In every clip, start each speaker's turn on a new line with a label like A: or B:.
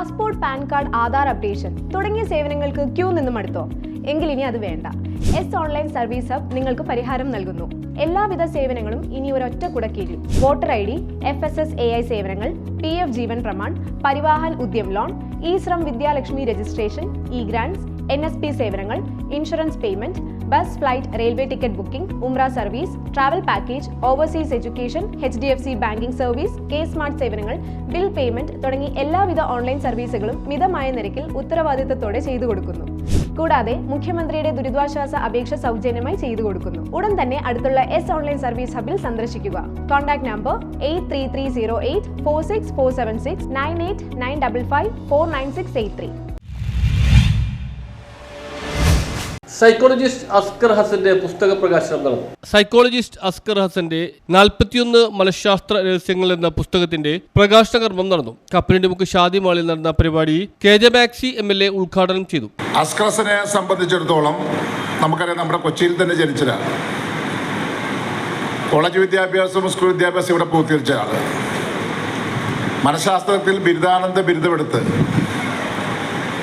A: Passport, pan card, Aadhaar updation തുടങ്ങിയ സേവനങ്ങൾക്ക് Q നിന്നും അടുത്തോ? എങ്കിൽ ഇനി അത് വേണ്ട. എസ് ഓൺലൈൻ സർവീസ് ഹബ് നിങ്ങൾക്ക് പരിഹാരം നൽകുന്നു. എല്ലാവിധ സേവനങ്ങളും ഇനി ഒരൊറ്റ കുടക്കീഴിൽ. വോട്ടർ ID, FSSAI സേവനങ്ങൾ, PF Jeevan Pramaan, Parivahan Udyam loan, Shram Vidyalakshmi registration, grants, NSP സേവനങ്ങൾ, insurance payment, bus, flight, railway ticket booking, ഉംറ service, travel package, overseas education, HDFC banking service, K-സ്മാർട്ട് സേവനങ്ങൾ, ബിൽ പേയ്മെന്റ് തുടങ്ങി എല്ലാവിധ ഓൺലൈൻ സർവീസുകളും മിതമായ നിരക്കിൽ ഉത്തരവാദിത്തത്തോടെ ചെയ്തു കൊടുക്കുന്നു. കൂടാതെ മുഖ്യമന്ത്രിയുടെ ദുരിതാശ്വാസ അപേക്ഷ സൗജന്യമായി ചെയ്തു കൊടുക്കുന്നു. ഉടൻ തന്നെ അടുത്തുള്ള എസ് ഓൺലൈൻ സർവീസ് ഹബിൽ സന്ദർശിക്കുക. Contact number 8330846476 9895549683.
B: സൈക്കോളജിസ്റ്റ് അസ്കർ ഹസന്റെ പുസ്തക പ്രകാശനം നടന്നു. സൈക്കോളജിസ്റ്റ് അസ്കർ ഹസന്റെ 41 മനഃശാസ്ത്ര രഹസ്യങ്ങൾ എന്ന പുസ്തകത്തിന്റെ പ്രകാശന കർമ്മം നടന്നു. കപ്പലിന്റെ മുക്ക് ഷാദി മാളിൽ നടന്ന പരിപാടി KJ മാക്സി MLA ഉദ്ഘാടനം ചെയ്തു.
C: അസ്കർ ഹസനെ സംബന്ധിച്ചിടത്തോളം നമുക്കറിയാം, നമ്മുടെ കൊച്ചിയിൽ തന്നെ ജനിച്ചതാണ്. കോളേജ് വിദ്യാഭ്യാസവും സ്കൂൾ വിദ്യാഭ്യാസം ഇവിടെ പൂർത്തീകരിച്ച ആള്. മനഃശാസ്ത്രത്തിൽ ബിരുദാനന്ദ ബിരുദമെടുത്ത്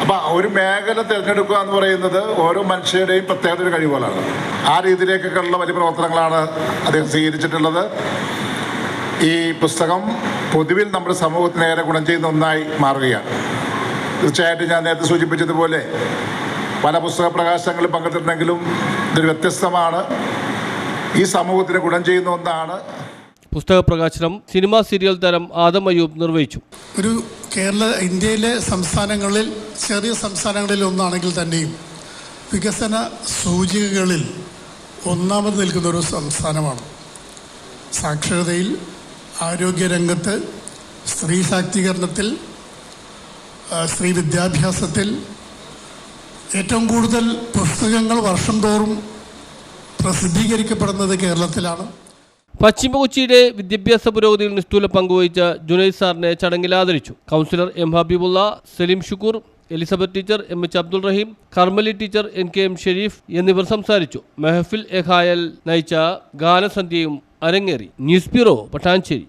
C: അപ്പം ഒരു മേഖല തിരഞ്ഞെടുക്കുക എന്ന് പറയുന്നത് ഓരോ മനുഷ്യരുടെയും പ്രത്യേകത ഒരു കഴിവുകളാണ്. ആ രീതിയിലേക്കൊക്കെയുള്ള വലിയ പ്രവർത്തനങ്ങളാണ് അദ്ദേഹം സ്വീകരിച്ചിട്ടുള്ളത്. ഈ പുസ്തകം പൊതുവിൽ നമ്മുടെ സമൂഹത്തിന് ഏറെ ഗുണം ചെയ്യുന്ന ഒന്നായി മാറുകയാണ്. തീർച്ചയായിട്ടും ഞാൻ നേരത്തെ സൂചിപ്പിച്ചതുപോലെ പല പുസ്തക പ്രകാശനങ്ങളിൽ പങ്കെടുത്തിട്ടുണ്ടെങ്കിലും ഇതൊരു വ്യത്യസ്തമാണ്. ഈ സമൂഹത്തിന് ഗുണം ചെയ്യുന്ന ഒന്നാണ്.
B: പുസ്തക പ്രകാശനം സിനിമ സീരിയൽ താരം ആദം അയ്യൂബ് നിർവഹിച്ചു.
D: ഒരു ഇന്ത്യയിലെ സംസ്ഥാനങ്ങളിൽ ചെറിയ സംസ്ഥാനങ്ങളിൽ ഒന്നാണെങ്കിൽ തന്നെയും വികസന സൂചികകളിൽ ഒന്നാമത് നിൽക്കുന്ന ഒരു സംസ്ഥാനമാണ്. സാക്ഷരതയിൽ, ആരോഗ്യരംഗത്ത്, സ്ത്രീ ശാക്തീകരണത്തിൽ, സ്ത്രീ വിദ്യാഭ്യാസത്തിൽ ഏറ്റവും കൂടുതൽ പുസ്തകങ്ങൾ വർഷം തോറും പ്രസിദ്ധീകരിക്കപ്പെടുന്നത് കേരളത്തിലാണ്.
B: പശ്ചിമ കൊച്ചിയുടെ വിദ്യാഭ്യാസ പുരോഗതിയിൽ നിസ്തൂല പങ്കുവഹിച്ച ജുനൈദ് സാറിനെ ചടങ്ങിൽ ആദരിച്ചു. Councillor M Habeebulla, Saleem Shukoor, Elizabeth teacher, MH Abdul Raheem, Karmali teacher, NKM Shereef എന്നിവർ സംസാരിച്ചു. മെഹഫിൽ എഹായൽ നയിച്ച ഗാനസന്ധ്യയും അരങ്ങേറി. News bureau, Pattancheri.